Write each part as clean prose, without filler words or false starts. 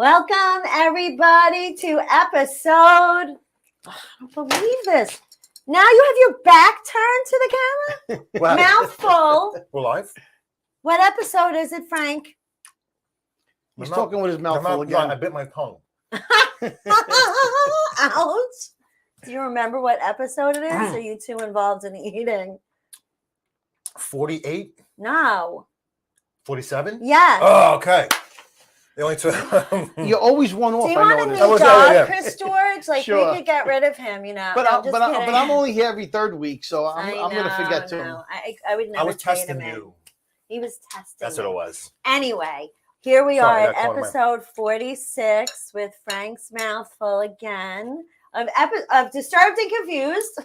Welcome, everybody, to episode. I don't believe this. Now you have your back turned to the camera? Wow. Mouthful. We're live? What episode is it, Frank? He's talking with his mouth full I again. bit my tongue. Ouch. Do you remember what episode it is? Are you too involved in eating? 48? No. 47? Yes. Oh, okay. The only two. You're always one off. Do you I want a know new this. job, Chris George? Like, Sure. we could get rid of him, you know. But No, I'm just kidding. I'm only here every third week, so I'm going to forget too. No. I would never I was trade testing him in. you. He was testing. That's what it was. Anyway, here we Sorry, are that at caught my- episode 46 with Frank's mouthful again of Disturbed and Confused.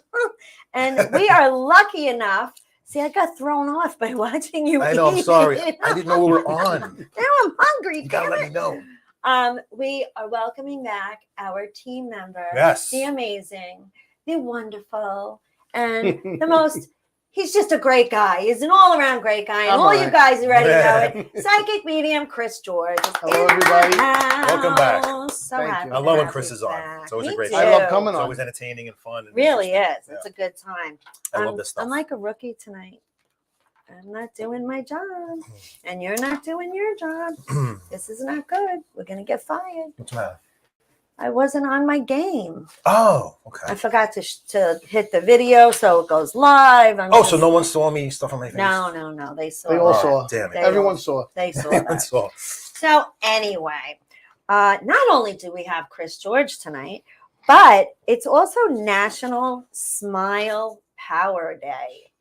And we are lucky enough. See, I got thrown off by watching you I know, I'm eat. sorry. I didn't know we were on. Now I'm hungry. You gotta damn let it. me know. We are welcoming back our team member, Yes. the amazing, the wonderful, and the most. He's just a great guy. He's an all-around great guy, and I'm all all you right. guys already know it. Psychic medium Chris George. is Hello, in the everybody. Welcome back. house. So Thank happy you. I love when to Chris have is you on. back. It's always a Me great too. I love coming It's on. always entertaining and fun. And Really is. interesting. It's a good time. I love this stuff. I'm like a rookie tonight. I'm not doing my job, and you're not doing your job. This is not good. We're gonna get fired. What's the matter? I wasn't on my game. Oh, I okay. forgot to hit the video so it goes live. Oh, so no one saw me stuff on my face? No. They saw. They all that. saw. Damn it. They Everyone saw. They saw Everyone that. saw. So anyway, not only do we have Chris George tonight, but it's also National Smile Power Day.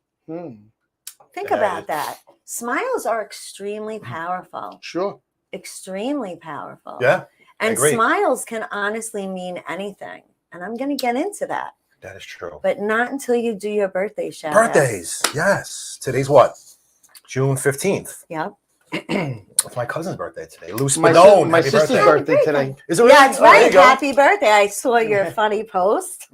Think Yeah, about that. Smiles are extremely powerful. Sure. Extremely powerful. Yeah, And agree. smiles can honestly mean anything. And I'm going to get into that. that is true. But not until you do your birthday shout out. Birthdays. Yes. Today's what? June 15th. Yep. It's my cousin's birthday today. Lou My, Spadone. my Happy sister's birthday. birthday today. Is it really? Yeah, that's Oh, there you right. go. Happy birthday. I saw your funny post.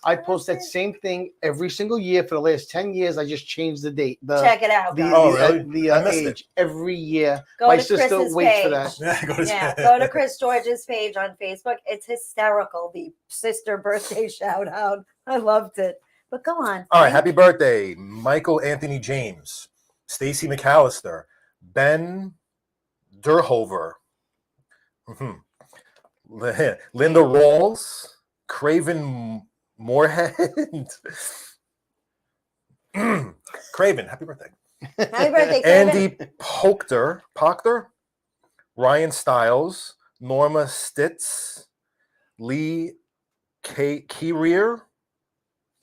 I post that same thing every single year for the last 10 years. I just changed the date. Check it out. The, guys. Oh, the, really? the I missed age every year. Go My to sister Chris's waits page. for that. Yeah, go to Yeah, go to Chris George's page on Facebook. It's hysterical. The sister birthday shout out. I loved it. But go on. All right, happy birthday, Michael Anthony James, Stacy McAllister, Ben Durhover, Linda Rawls, Craven Moorhead, Craven, happy birthday, Happy birthday, Kevin. Andy Pochter, Ryan Stiles, Norma Stitz, Lee Keyrear. Is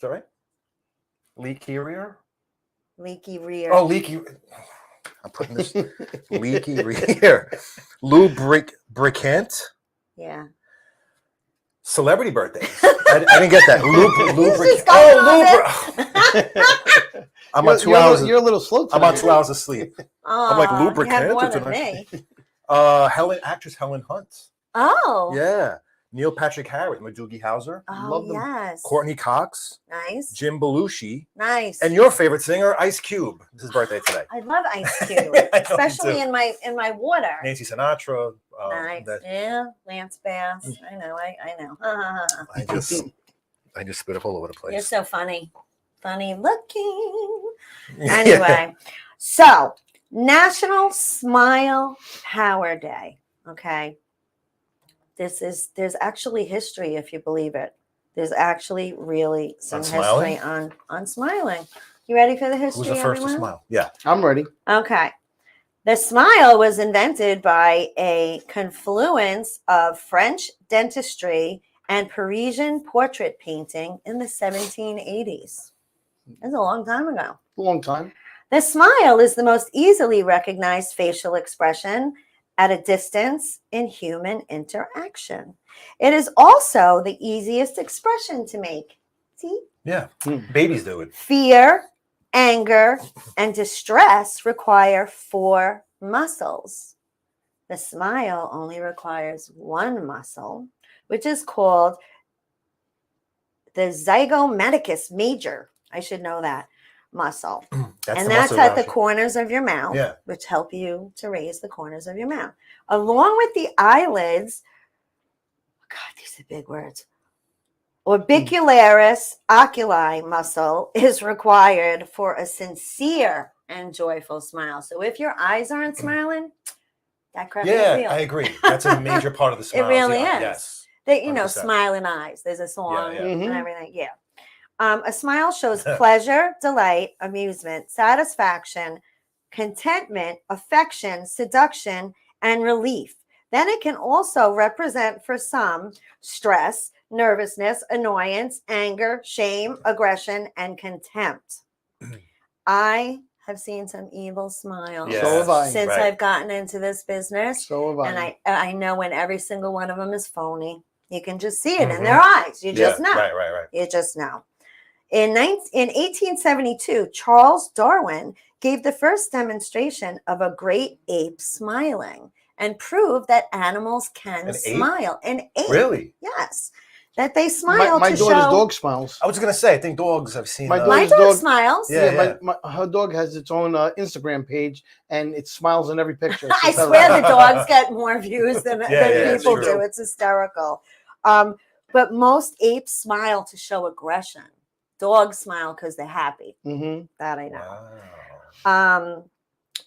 that right? Lee Keyrear? Leaky rear. Oh, Leaky. I'm putting this Leaky Rear. Lou Brickant. Yeah. Celebrity birthdays. I didn't get that. Lou He's Brickant. just going Oh, I'm on 2 hours. You're a little slow I'm on tonight. 2 hours of sleep. I'm like Aw, lubricant. You have more It's a than nice- me. Actress Helen Hunt. Oh. Yeah. Neil Patrick Harris, Madoogie Howser, Oh, Love them. yes. Courtney Cox, Nice. Jim Belushi, Nice. and your favorite singer, Ice Cube. It's his birthday today. I love Ice Cube, I know, me especially too. in my water. Nancy Sinatra. Nice. Yeah, Lance Bass. I know. I know. I just spit up all over the place. You're so funny. Funny looking. Anyway, so National Smile Power Day. Okay. There's actually history, if you believe it. There's actually really some On history smiling? on smiling. You ready for the history? Who's the first to everyone? smile? Yeah. I'm ready. Okay. The smile was invented by a confluence of French dentistry and Parisian portrait painting in the 1780s. That's a long time ago. Long time. The smile is the most easily recognized facial expression at a distance in human interaction. It is also the easiest expression to make. See? Yeah. Babies do it. Fear, anger, and distress require 4 muscles. The smile only requires 1 muscle, which is called the zygomaticus major. I should know that muscle. That's And the that's muscle at the action. corners of your mouth, Yeah. which help you to raise the corners of your mouth. along with the eyelids. God, these are big words. Orbicularis oculi muscle is required for a sincere and joyful smile. So if your eyes aren't smiling, that crap ain't Yeah, real. I agree. That's a major part of the It smile. really is. Yes. They, 100%. smiling eyes. There's a song yeah. and Mhm. everything. Yeah. A smile shows pleasure, delight, amusement, satisfaction, contentment, affection, seduction, and relief. Then it can also represent for some stress, nervousness, annoyance, anger, shame, aggression, and contempt. I have seen some evil smiles Yes, So have I. since right. I've gotten into this business, So have and I. I know when every single one of them is phony. You can just see it in their eyes. You just know. Right. You just know. In 1872, Charles Darwin gave the first demonstration of a great ape smiling and proved that animals can An ape? smile. An ape, Really? yes, that they smile My to daughter's show. dog smiles. I was gonna say, I think dogs. I've seen. My My daughter's dog dog- smiles. Yeah. Her dog has its own Instagram page, and it smiles in every picture. It's I hysterical. swear the dogs get more views than it's people true. do. It's hysterical. But most apes smile to show aggression. Dogs smile because they're happy. Mhm. That I know. Wow.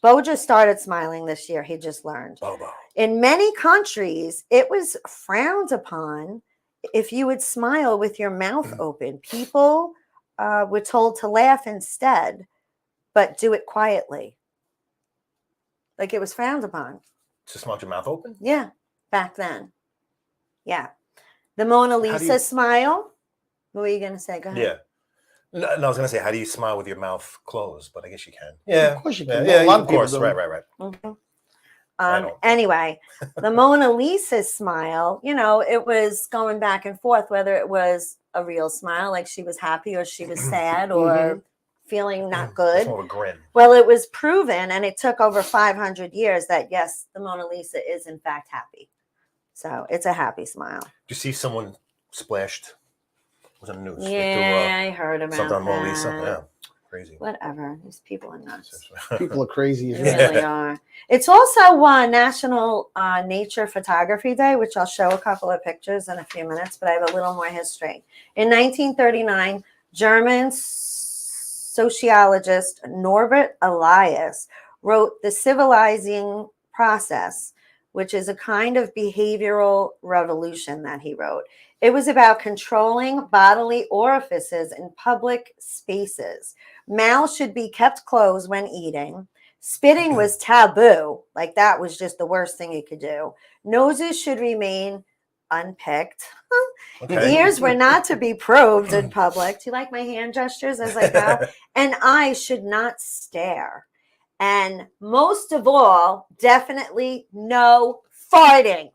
Bo just started smiling this year. He just learned. Bobo. In many countries, it was frowned upon if you would smile with your mouth open. People were told to laugh instead, but do it quietly. Like it was frowned upon. Just want your mouth open. Yeah, back then. Yeah. The Mona How do Lisa you- smile. What were you going to say? Go ahead. Yeah. No, I was gonna say, how do you smile with your mouth closed? But I guess you can. Yeah. Of course you Yeah, can. yeah, A lot of of people course. do. Right. Mhm. I don't. Anyway, the Mona Lisa smile, it was going back and forth whether it was a real smile, like she was happy or she was sad or feeling not It's good. more of a grin. Well, it was proven, and it took over 500 years that, yes, the Mona Lisa is in fact happy. So it's a happy smile. Do you see someone splashed? It was on the news. They Yeah, I heard threw, about something on that. Mona Lisa. Yeah. Crazy. Whatever. These people are nuts. People are crazy. They really are. It's also National Nature Photography Day, which I'll show a couple of pictures in a few minutes, but I have a little more history. In 1939, German sociologist Norbert Elias wrote The Civilizing Process, which is a kind of behavioral revolution that he wrote. It was about controlling bodily orifices in public spaces. Mouths should be kept closed when eating. Spitting was taboo. Like that was just the worst thing you could do. Noses should remain unpicked. Okay. Ears were not to be probed in public. Do you like my hand gestures as I go? And eyes should not stare. And most of all, definitely no farting.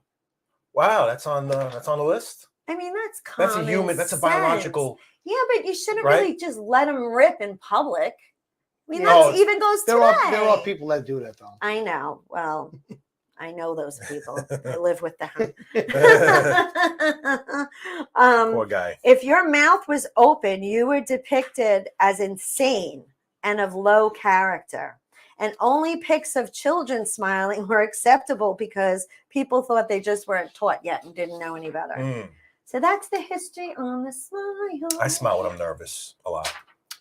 Wow, that's on the list. I mean, that's common That's a human. That's a sense. biological. Yeah, but you shouldn't Right? really just let them rip in public. I mean, Yeah. that Oh, even goes There today. are people that do that though. I know. Well, I know those people. I live with them. Poor guy. If your mouth was open, you were depicted as insane and of low character. And only pics of children smiling were acceptable because people thought they just weren't taught yet and didn't know any better. Mm. So that's the history on the smile. I smile when I'm nervous a lot.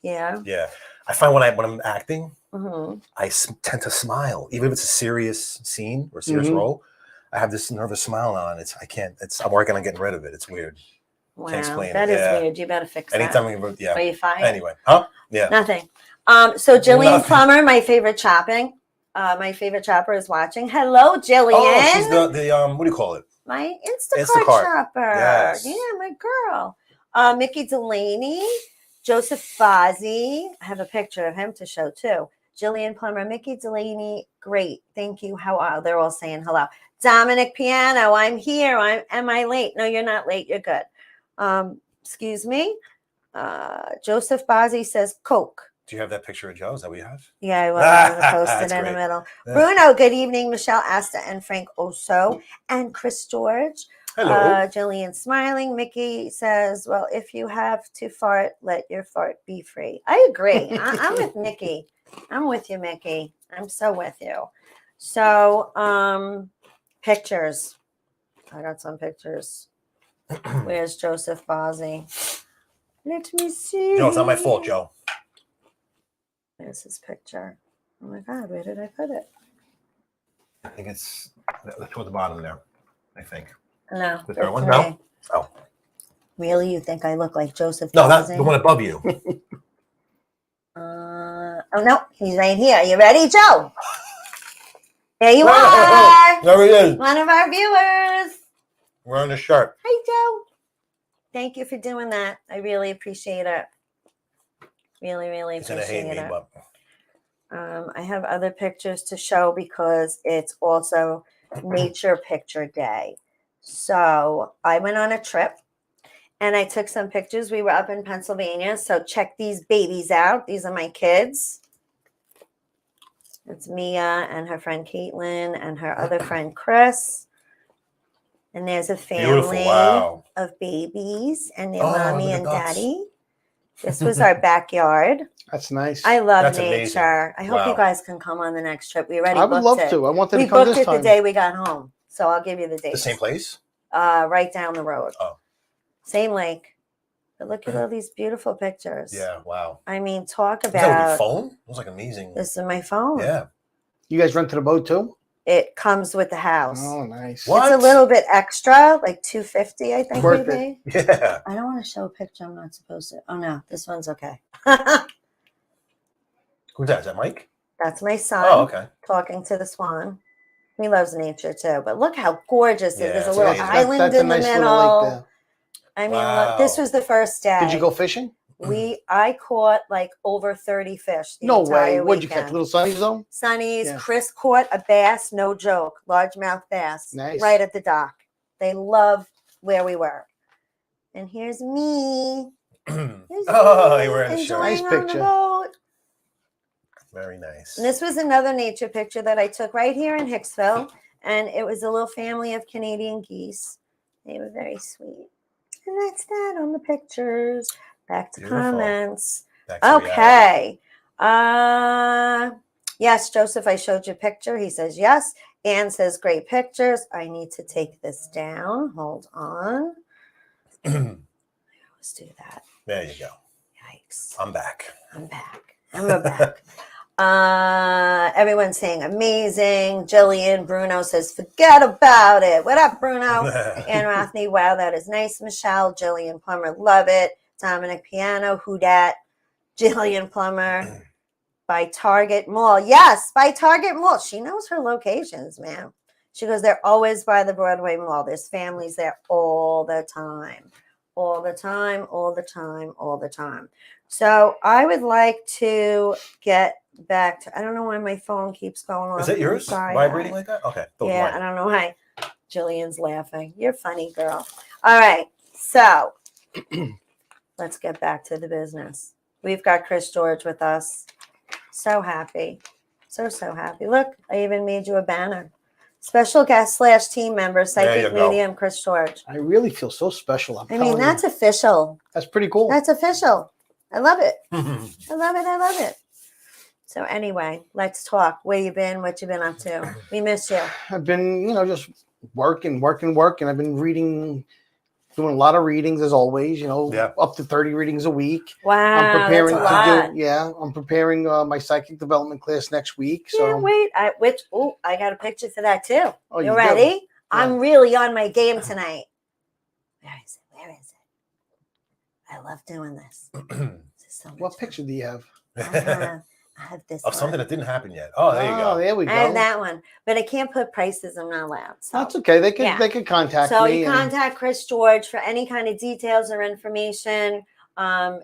Yeah. Yeah, I find when I'm acting, Mm-hmm. I tend to smile, even if it's a serious scene or a serious Mhm. role. I have this nervous smile on. I'm working on getting rid of it. It's weird. Wow, explain that it. is Yeah. weird. You better fix Anytime that. we, yeah. Are you fired? Anyway, huh? Yeah. Nothing. So Jillian Nothing. Plummer, my favorite chopping. My favorite chopper is watching. Hello, Jillian. Oh, she's the what do you call it? My Instacart, Instacart. shopper. Yes. Yeah, my girl. Mickey Delaney, Joseph Fozzie. I have a picture of him to show too. Jillian Plummer, Mickey Delaney, great. Thank you. How are they're all saying hello. Dominic Piano, I'm here. Am I late? No, you're not late. You're good. Excuse me. Joseph Fozzie says Coke. Do you have that picture of Joe? Is that what you have? Yeah, I will. I'm going to post it That's in the great. middle. Yeah. Bruno, good evening. Michelle Asta and Frank Oso and Chris George. Hello. Jillian smiling. Mickey says, well, if you have to fart, let your fart be free. I agree. I'm with Mickey. I'm with you, Mickey. I'm so with you. So Pictures. I got some pictures. Where's Joseph Bozzi? Let me see. Joe, it's not my fault, Joe. There's his picture. Oh my God, where did I put it? I think it's toward the bottom there. I think. No. The third it's one? me. No? Oh. Really? You think I look like Joseph No, that's Bozzi? the one above you. Oh no, he's right here. You ready, Joe? There you Hey, are. There he is. One of our viewers. Wearing a shirt. Hi, Joe. Thank you for doing that. I really appreciate it. Really, really He's gonna hate appreciate me, it. but I have other pictures to show because it's also Nature Picture Day. So I went on a trip and I took some pictures. We were up in Pennsylvania. So check these babies out. These are my kids. It's Mia and her friend Caitlin and her other friend Chris. And there's a beautiful. family Wow. of babies and their Oh, mommy look at and ducks. daddy. This was our backyard. That's nice. I love That's nature. amazing. I hope you Wow. guys can come on the next trip. We already I would booked love it. to. I wanted We to come booked this it time. the day we got home. So I'll give you the date. The same place? Right down the road. Oh. Same lake. But look at all these beautiful pictures. Yeah, wow. I mean, talk Was that with your about phone? It was like amazing. this is my phone. Yeah. You guys rented a boat too? It comes with the house. Oh, nice. What? It's a little bit extra, like $250, I think Worth maybe. Yeah. I don't want to show a picture. I'm not supposed to. Oh no, this one's okay. Who's that? Is that Mike? That's my son Oh, okay. talking to the swan. He loves nature too. But look how gorgeous it is. Yeah, There's a it's little amazing. island That's a in the nice middle. little lake there. I mean, Wow. look, this was the first day. Did you go fishing? I caught like over 30 fish. The No entire way. What'd you catch? weekend. Little sunny zone? Sunnies. Yeah. Chris caught a bass, no joke, largemouth bass, Nice. right at the dock. They love where we were. And here's me. Here's Oh, me you were in the shirt. enjoying Nice on the picture. boat. Very nice. And this was another nature picture that I took right here in Hicksville. And it was a little family of Canadian geese. They were very sweet. And that's that on the pictures. Back to Beautiful. comments. Back to reality. Okay. Yes, Joseph, I showed you a picture. He says yes. Anne says great pictures. I need to take this down. Hold on. Let's do that. There you go. Yikes. I'm back. I'm back. I'm back. Everyone's saying amazing. Jillian Bruno says, forget about it. What up, Bruno? Anne Rothney, wow, that is nice. Michelle, Jillian Plummer, love it. Dominic Piano, who dat? Jillian Plummer, by Target Mall. Yes, by Target Mall. She knows her locations, man. She goes, they're always by the Broadway Mall. There's families there all the time. All the time, all the time, all the time. So I would like to get back to, I don't know why my phone keeps going off. Is that yours? Sorry, Vibrating guys. like that? Okay. Thought it was Yeah, mine. I don't know why. Jillian's laughing. You're funny, girl. All right. So let's get back to the business. We've got Chris George with us. So happy. So happy. Look, I even made you a banner. Special guest / team member, There you psychic go. medium, Chris George. I really feel so special. I mean, that's official. That's pretty cool. That's official. I love it. I love it. I love it. So anyway, let's talk. Where you been? What you been up to? We miss you. I've been, just working. I've been reading, doing a lot of readings as always, Yeah. up to 30 readings a week. Wow, I'm preparing that's a lot. I'm preparing my psychic development class next week. So Can't wait. I got a picture for that too. Oh, you you do? ready? I'm really on my game tonight. Where is it? Where is it? I love doing this. This is so what much fun. picture do you have? I have this Of one. something that didn't happen yet. Oh, there you go. There we go. I have that one, but I can't put prices. I'm not allowed. So, That's okay. They can Yeah. they can contact so me. you contact Chris George for any kind of details or information.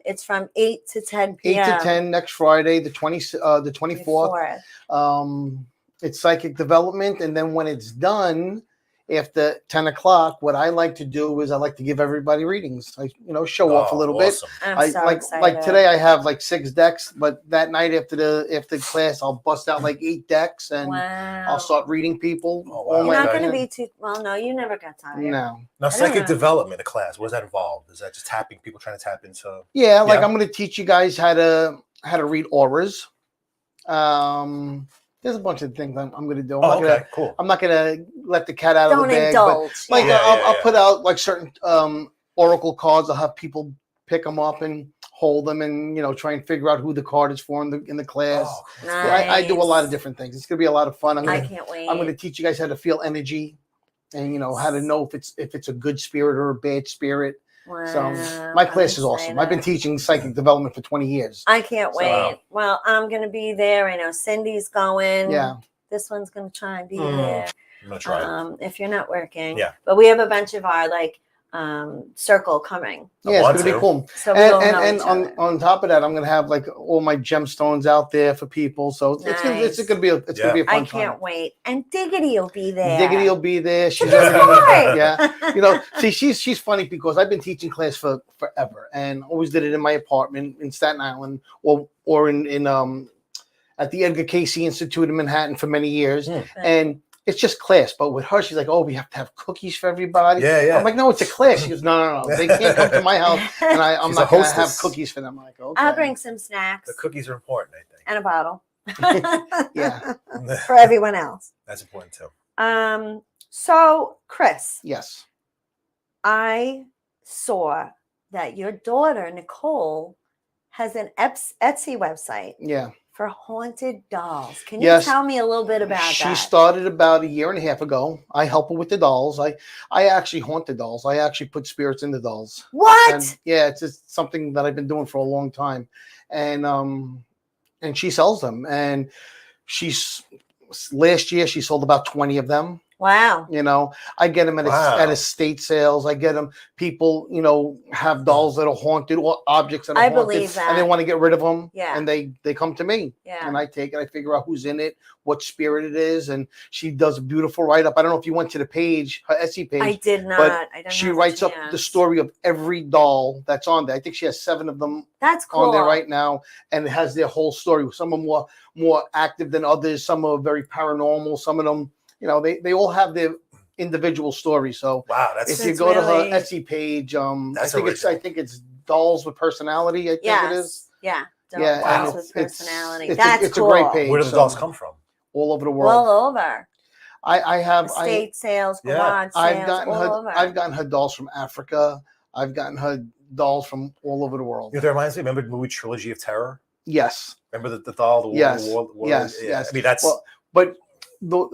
It's from 8 to 10 8 p.m. to 10 next Friday, the 24th. It's psychic development, and then when it's done, after 10 o'clock, what I like to do is I like to give everybody readings. I show off a little bit. Awesome. I'm so excited. Like today I have like 6 decks, but that night after the class I'll bust out like 8 decks and Wow. I'll start reading people. Oh, wow. all You're my- not Okay. going to be too well. No, you never got tired. No. Now, I don't psychic know. development, a class. What does that involve? Is that just tapping people trying to tap into? Yeah, like Yeah. I'm going to teach you guys how to read auras. There's a bunch of things I'm going to do. Oh, okay, cool. I'm not going to let the cat out of Don't the bag. indulge. But like, yeah. I'll put out like certain oracle cards. I'll have people pick them up and hold them, and try and figure out who the card is for in the class. Oh, cool. I do a lot of different things. It's going to be a lot of fun. I can't wait. I'm going to teach you guys how to feel energy, and how to know if it's a good spirit or a bad spirit. Wow, So my class is awesome. I've been teaching psychic development for 20 years. I can't wait. Wow. Well, I'm going to be there. I know Cindy's going. Yeah. This one's going to try and be there. I'm gonna try. If you're not working. Yeah. But we have a bunch of our circle coming. Yeah, it's going to be cool. So we all know And each other. on top of that, I'm going to have like all my gemstones out there for people. So it's going to be a fun I time. can't wait. And Diggity will be there. Diggity will be there. She's Which is already, great. yeah. See, she's funny because I've been teaching class for forever and always did it in my apartment in Staten Island or in at the Edgar Cayce Institute in Manhattan for many years. And it's just class. But with her, she's like, oh, we have to have cookies for everybody. Yeah. I'm like, no, it's a class. She goes, no. They can't come to my house and I'm She's not a going to have hostess. cookies for them. I'm like, okay. I'll bring some snacks The cookies are important, I think. and a bottle. Yeah. For everyone else. That's important too. So Chris, Yes. I saw that your daughter Nicole has an Etsy website Yeah. for haunted dolls. Can you Yes. tell me a little bit about She that? started about 1.5 years ago. I help her with the dolls. I actually haunt the dolls. I actually put spirits in the dolls. What? And yeah, it's just something that I've been doing for a long time. And she sells them. And last year she sold about 20 of them. Wow. I get them Wow. at estate sales. I get them. People, have dolls that are haunted or objects that are I haunted, believe that. and they want to get rid of them. Yeah. And they come to me. Yeah. And I take it. I figure out who's in it, what spirit it is, and she does a beautiful write up. I don't know if you went to the page, her Etsy page. I did not. but I don't she have a writes up the chance. story of every doll that's on there. I think she has 7 of them That's cool. on there right now, and it has their whole story. Some are more active than others. Some are very paranormal. Some of them, they all have their individual story. So Wow, that's if you It's go to really- her Etsy page, That's I think it's Dolls with Personality. I think it is. Yeah. Yeah, Dolls and with it's- personality. it's That's a cool. great page. where do the so- dolls come from? all over the world. All over. I have Estate sales, Yeah. garage sales, all over. I've gotten her dolls from Africa. I've gotten her dolls from all over the world. You know, that reminds me. Remember the movie Trilogy of Terror? Yes. Remember the doll? The Yes. yeah. Yes. I mean, that's Well, but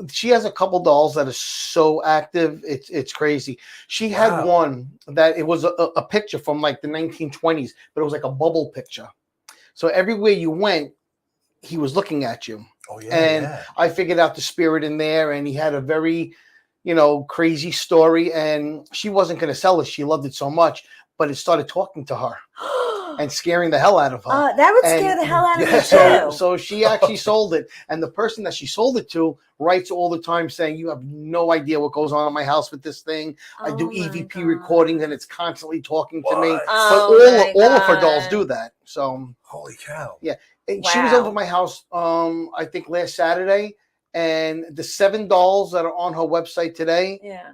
she has a couple dolls that are so active, it's crazy. She had Wow. one that it was a picture from like the 1920s, but it was like a bubble picture. So everywhere you went, he was looking at you. oh yeah, and yeah. I figured out the spirit in there, and he had a very, crazy story. And she wasn't going to sell it; she loved it so much, but it started talking to her and scaring the hell out of her. That would scare And- the hell out of me So, too. so she actually sold it, and the person that she sold it to writes all the time saying, "You have no idea what goes on in my house with this thing. I do Oh my EVP God. recordings, and it's constantly talking to me." What? Oh But my all of her dolls God. do that. So Holy cow! and she was Wow. over my house, I think last Saturday, and the 7 dolls that are on her website today, Yeah.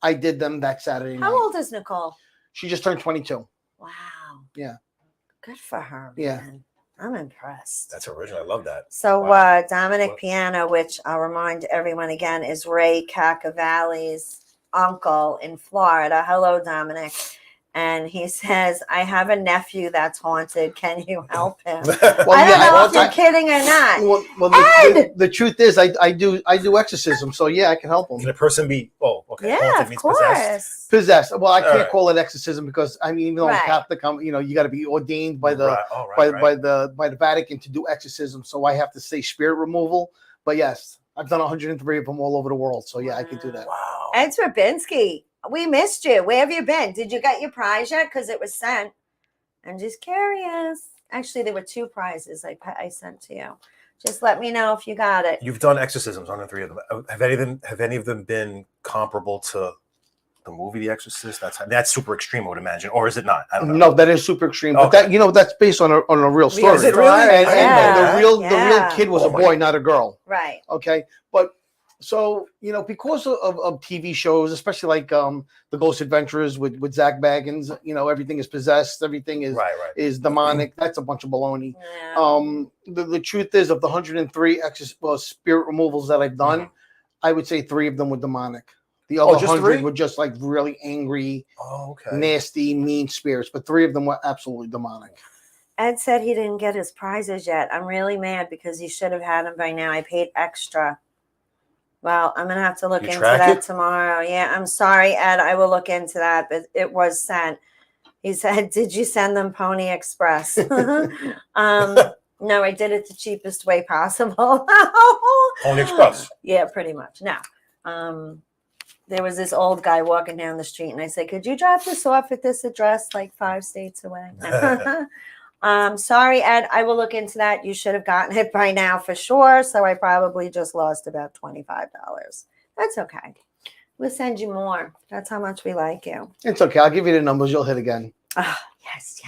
I did them that Saturday night. How old is Nicole? She just turned 22. Wow. Yeah. Good for her. Yeah. Man. I'm impressed. That's original. I love that. So Wow. Dominic What? Piano, which I'll remind everyone again, is Ray Cacavalli's uncle in Florida. Hello, Dominic. And he says, I have a nephew that's haunted. Can you help him? Well, I don't yeah, know if I- you're kidding or not. Well, the truth is, I do exorcism, so yeah, I can help Can them. a person be? Oh, okay. Yeah, Haunted of means course. possessed. Possessed. Well, I can't Alright. call it exorcism because I mean, even though I'm Right. Catholic, you got to be ordained by the Right. Oh, right, right. by the Vatican to do exorcism. So I have to say spirit removal. But yes, I've done 103 of them all over the world. So yeah, I can do that. Wow. Ed Strabinsky, we missed you. Where have you been? Did you get your prize yet? Because it was sent. I'm just curious. Actually, there were 2 prizes I sent to you. Just let me know if you got it. You've done exorcisms on the 3 of them. Have any of them been comparable to the movie The Exorcist? That's super extreme, I would imagine, or is it not? I don't know. No, that is super extreme. But Okay. that that's based on a real story. Is it really? And Yeah. the real Yeah. kid was Oh a my boy, God. not a girl. Right. Okay, but So, because of TV shows, especially like the Ghost Adventurers with Zach Baggins, everything is possessed, everything is Right. is demonic. That's a bunch of baloney. Yeah. The truth is, of the 103 spirit removals that I've done, I would say 3 of them were demonic. The other just 100 3? were just like really angry, Oh, okay. nasty, mean spirits, but 3 of them were absolutely demonic. Ed said he didn't get his prizes yet. I'm really mad because he should have had them by now. I paid extra. Well, I'm going to have to look You into track that it? tomorrow. Yeah, I'm sorry, Ed. I will look into that, but it was sent. He said, did you send them Pony Express? No, I did it the cheapest way possible. Pony Express. Yeah, pretty much. No. There was this old guy walking down the street, and I said, could you drop this off at this address like 5 states away? Sorry, Ed. I will look into that. You should have gotten it by now for sure. So I probably just lost about $25. That's okay. We'll send you more. That's how much we like you. It's okay. I'll give you the numbers. You'll hit again. Oh, yes.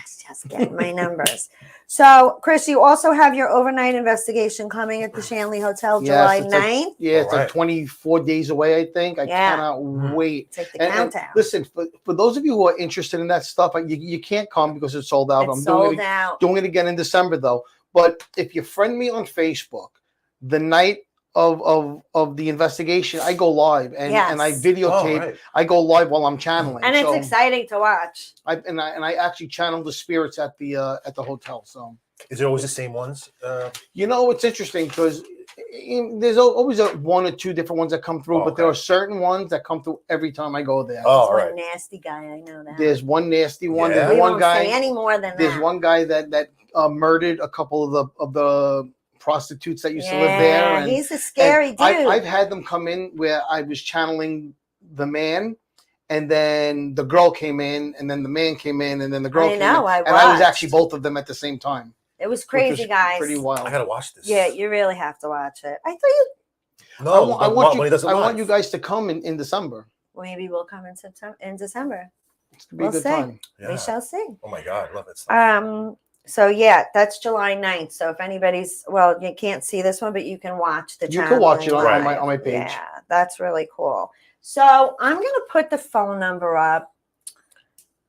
Get my numbers. So, Chris, you also have your overnight investigation coming at the Shanley Hotel July 9th. It's like 24 days away, I think. I cannot wait. It's like the countdown. Listen, for those of you who are interested in that stuff, you can't come because it's sold out. I'm sold out. Doing it again in December, though. But if you friend me on Facebook, the night of the investigation, I go live and I videotape. Oh, right. I go live while I'm channeling, and it's exciting to watch. I actually channel the spirits at the hotel. So is it always the same ones? It's interesting because there's always 1 or 2 different ones that come through, but there are certain ones that come through every time I go there. Oh, all right. One nasty guy, I know that. There's one nasty one. Yeah. There's one guy. Say any more than there's that. one guy that murdered a couple of the prostitutes that used to live there. And he's a scary dude. I've had them come in where I was channeling the man, and then the girl came in, and then the man came in, and then the girl came in. I was actually both of them at the same time. It was crazy, guys. Pretty wild. I gotta watch this. Yeah, you really have to watch it. I thought you. No, I want you guys to come in December. Maybe we'll come in September. In December, it's gonna be a good time. Yeah. We shall see. Oh my God, I love it. Stuff. So yeah, that's July 9th. So if anybody's, you can't see this one, but you can watch the channel. You can watch it on my page. Yeah, that's really cool. So I'm gonna put the phone number up.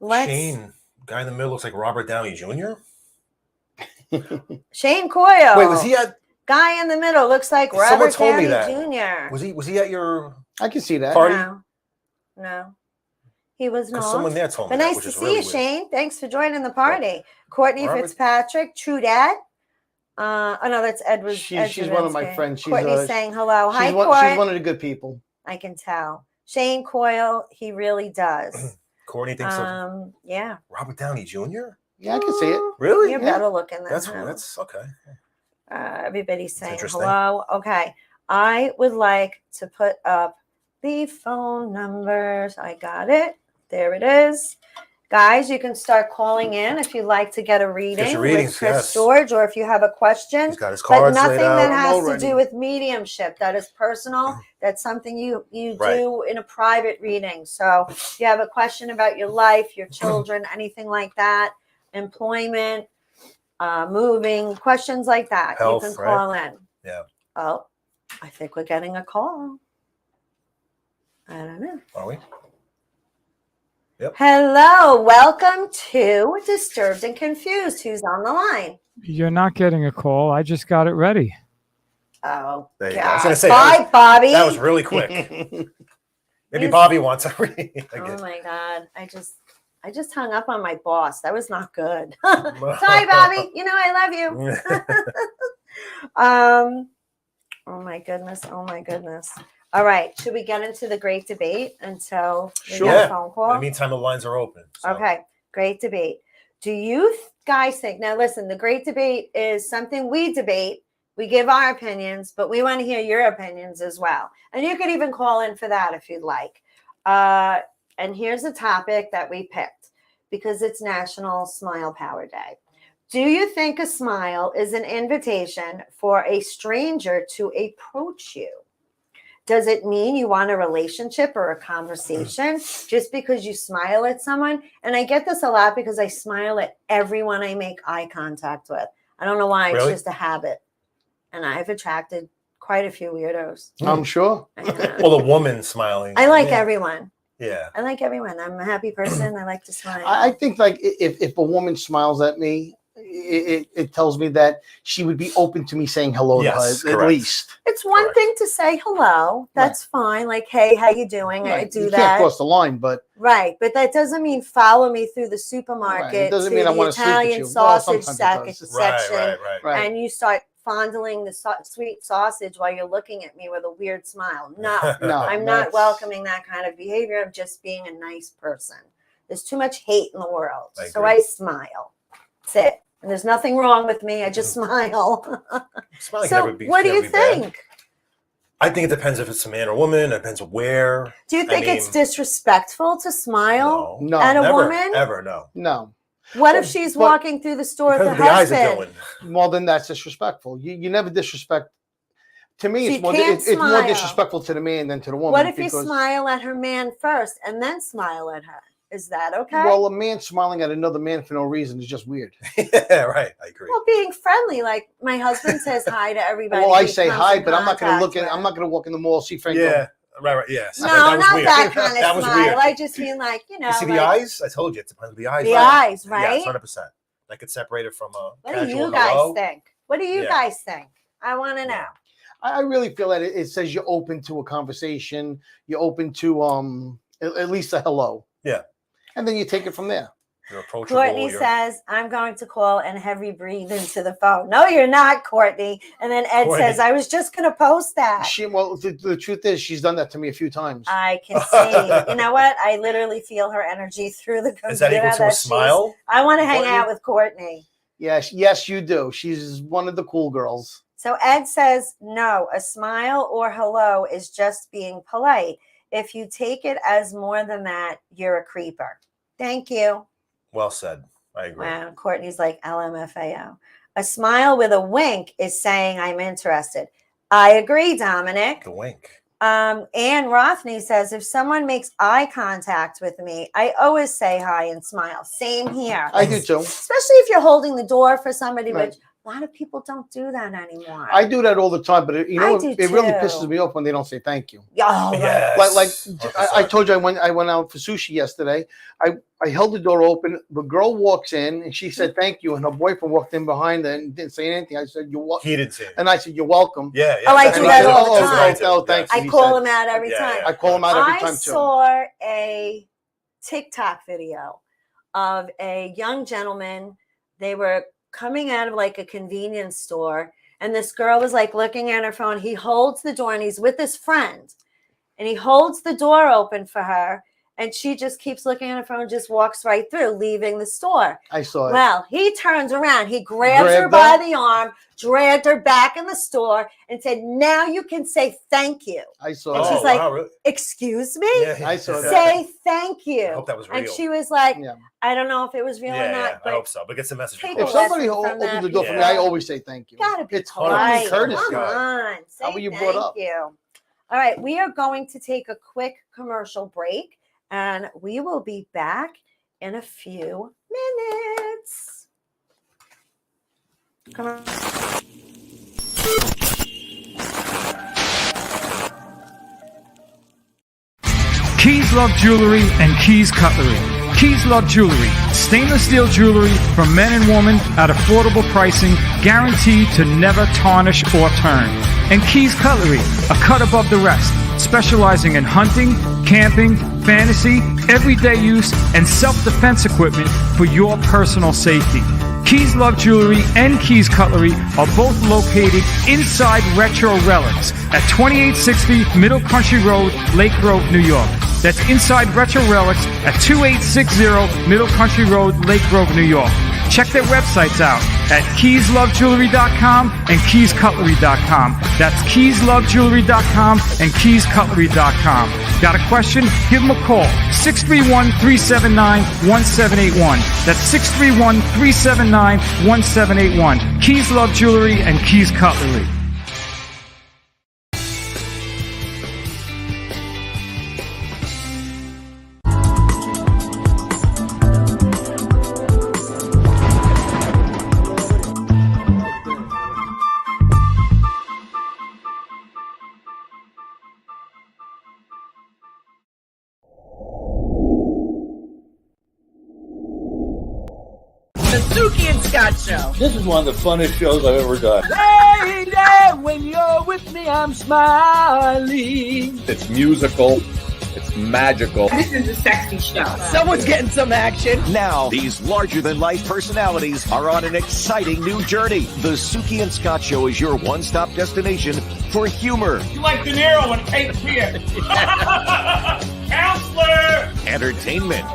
Shane, guy in the middle looks like Robert Downey Jr. Shane Coyle. Wait, was he at? Guy in the middle looks like Robert Downey Jr. Was he at your? I can see that. Party? No. He was not. Someone there told me. But nice to see you, Shane. Thanks for joining the party. Courtney Fitzpatrick, True Dad. No, that's Edward. She's one of my friends. Courtney's saying hello. Hi, she's one of the good people. I can tell. Shane Coyle, he really does. Courtney thinks so. Yeah. Robert Downey Jr. Yeah, I can see it. Really? You're better looking than him. That's okay. Everybody's saying hello. Okay. I would like to put up the phone numbers. I got it. There it is. Guys, you can start calling in if you'd like to get a reading with Chris George, or if you have a question. He's got his cards but nothing laid out. that has to do with mediumship. That is personal. That's something you do in a private reading. So if you have a question about your life, your children, anything like that, employment, moving, questions like that, Health, you can call in. Yeah. Oh, I think we're getting a call. I don't know. Are we? Yep. Hello, welcome to Disturbed and Confused. Who's on the line? You're not getting a call. I just got it ready. Oh, there you God. go. I was gonna say, bye, Bobby. That was really quick. Maybe Bobby wants a reading. Oh my God! I just hung up on my boss. That was not good. Sorry, Bobby. You know I love you. Oh my goodness. Oh my goodness. All right. Should we get into the great debate until we get a phone call? In the meantime, the lines are open. So. Okay. Great debate. Do you guys think, now listen, the great debate is something we debate. We give our opinions, but we want to hear your opinions as well. And you could even call in for that if you'd like. And here's a topic that we picked because it's National Smile Power Day. Do you think a smile is an invitation for a stranger to approach you? Does it mean you want a relationship or a conversation just because you smile at someone? And I get this a lot because I smile at everyone I make eye contact with. I don't know why. It's just a habit. And I've attracted quite a few weirdos. I'm sure. Well, the woman smiling. I like yeah. everyone. Yeah. I like everyone. I'm a happy person. I like to smile. I think like if a woman smiles at me, it tells me that she would be open to me saying hello Yes, to her at correct. least. It's one Correct. thing to say hello. That's fine. Like, hey, how you doing? I Right. do You that. can't cross the line, but Right, but that doesn't mean follow me through the supermarket Right. It doesn't to mean I the wanna sleep with Italian you. Well, sausage sometimes it does. Right, section, right. right. and you start fondling the sweet sausage while you're looking at me with a weird smile. No, No, I'm not that's- welcoming that kind of behavior. I'm just being a nice person. There's too much hate in the world, I so agree. I smile. That's it. And there's nothing wrong with me. I just smile. Smiling So, never be- what do never you be bad. think? I think it depends if it's a man or woman. It depends where. Do you I think it's mean, disrespectful to smile No. No, at a Never, woman? ever, no. no. What if But- she's but- walking through the store with her Depends what the eyes are husband? doing. Well, then that's disrespectful. You never disrespect. To me, So it's you more can't it's more smile. disrespectful to the man than to the woman. What if you because- smile at her man first and then smile at her? Is that okay? Well, a man smiling at another man for no reason is just weird. Yeah, right. I agree. Well, being friendly, like my husband says hi to everybody. Well, I he say comes hi, in but I'm not going to look contact at. I'm with. not going to walk in the mall see Frank. Yeah, right. Yes. No, That was not weird. that kind of That was smile. weird. I just mean like You see the like, eyes? I told you it depends on the eyes. The are. eyes, right? Yes, 100%. I could separate it from a What do casual you guys hello. think? What do you Yeah. guys think? I want to know. Yeah. I really feel that it says you're open to a conversation. You're open to at least a hello. Yeah. And then you take it from there. You're approachable. Courtney you're- says, I'm going to call and heavy breathe into the phone. No, you're not, Courtney. And then Ed Courtney. says, I was just going to post that. Well, the truth is, she's done that to me a few times. I can see. You know what? I literally feel her energy through the computer. Is that equal to a she's- smile? I want to hang Courtney? out with Courtney. Yes, you do. She's one of the cool girls. So Ed says, no, a smile or hello is just being polite. If you take it as more than that, you're a creeper. Thank you. Well said. I agree. Wow. Courtney's like LMFAO. A smile with a wink is saying I'm interested. I agree, Dominic. The wink. Ann Rothney says, if someone makes eye contact with me, I always say hi and smile. Same here. I do too. Especially if you're holding the door for somebody, Right. which a lot of people don't do that anymore. I do that all the time, but it I do really too. pisses me off when they don't say thank you. Oh, right. Yes. Like I 100%. told you, I went out for sushi yesterday. I held the door open. The girl walks in and she said thank you, and her boyfriend walked in behind her and didn't say anything. I said you're welcome, He didn't see it. and I said you're welcome. Yeah, yeah. Oh, I that's do what that did. all the That's what time. did. Oh, thanks. Yes. I he call said. him out every Yeah, time. yeah. I call him out every I time too. saw a TikTok video of a young gentleman. They were coming out of like a convenience store, and this girl was like looking at her phone. He holds the door and he's with his friend, and he holds the door open for her, and she just keeps looking at her phone, just walks right through, leaving the store. I saw it. Well, he turns around, he grabs her Grabbed by her? the arm, dragged her back in the store, and said, now you can say thank you. I saw And it. she's like, wow, really? Excuse me? Yeah, I saw that. Say thank I you. hope that was real. And she was like, Yeah. I don't know if it was real yeah, or not, I but hope so. But get some message. Take If a somebody lesson from opens that the door for me, people. I always say thank you. gotta be It's common polite. courtesy. Come on. Say were you thank brought up? you. All right, we are going to take a quick commercial break, and we will be back in a few minutes. Come on. Keys Love Jewelry and Keys Cutlery. Keys Love Jewelry, stainless steel jewelry for men and women at affordable pricing, guaranteed to never tarnish or turn. And Keys Cutlery, a cut above the rest, specializing in hunting, camping, fantasy, everyday use, and self-defense equipment for your personal safety. Keys Love Jewelry and Keys Cutlery are both located inside Retro Relics at 2860 Middle Country Road, Lake Grove, New York. That's inside Retro Relics at 2860 Middle Country Road, Lake Grove, New York. Check their websites out at keyslovejewelry.com and keyscutlery.com. That's keyslovejewelry.com and keyscutlery.com. Got a question? Give them a call. 631-379-1781. That's 631-379-1781. Keys Love Jewelry and Keys Cutlery. show. This is one of the funnest shows I've ever done. Lady, when you're with me, I'm smiling. It's musical. It's magical. This is a sexy show. Someone's getting some action. Now, these larger-than-life personalities are on an exciting new journey. The Suki and Scott Show is your one-stop destination for humor, You like De Niro and Cape Fear. Counselor! entertainment,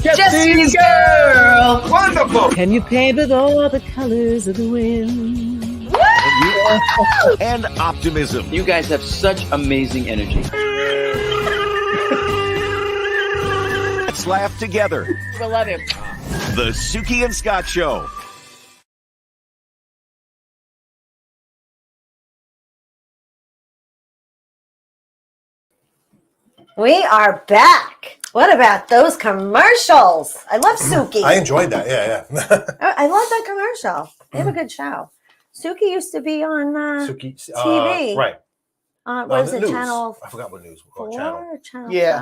Jesse's girl. Wonderful. Can you paint with all the colors of the wind? and optimism. You guys have such amazing energy. Let's laugh together. I love him. The Suki and Scott Show. We are back. What about those commercials? I love Suki. I enjoyed that. Yeah, yeah. I love that commercial. They have a good show. Suki used to be on Suki, TV. right. What is the it? news. Channel I forgot what news. 4 Channel. or Channel Yeah.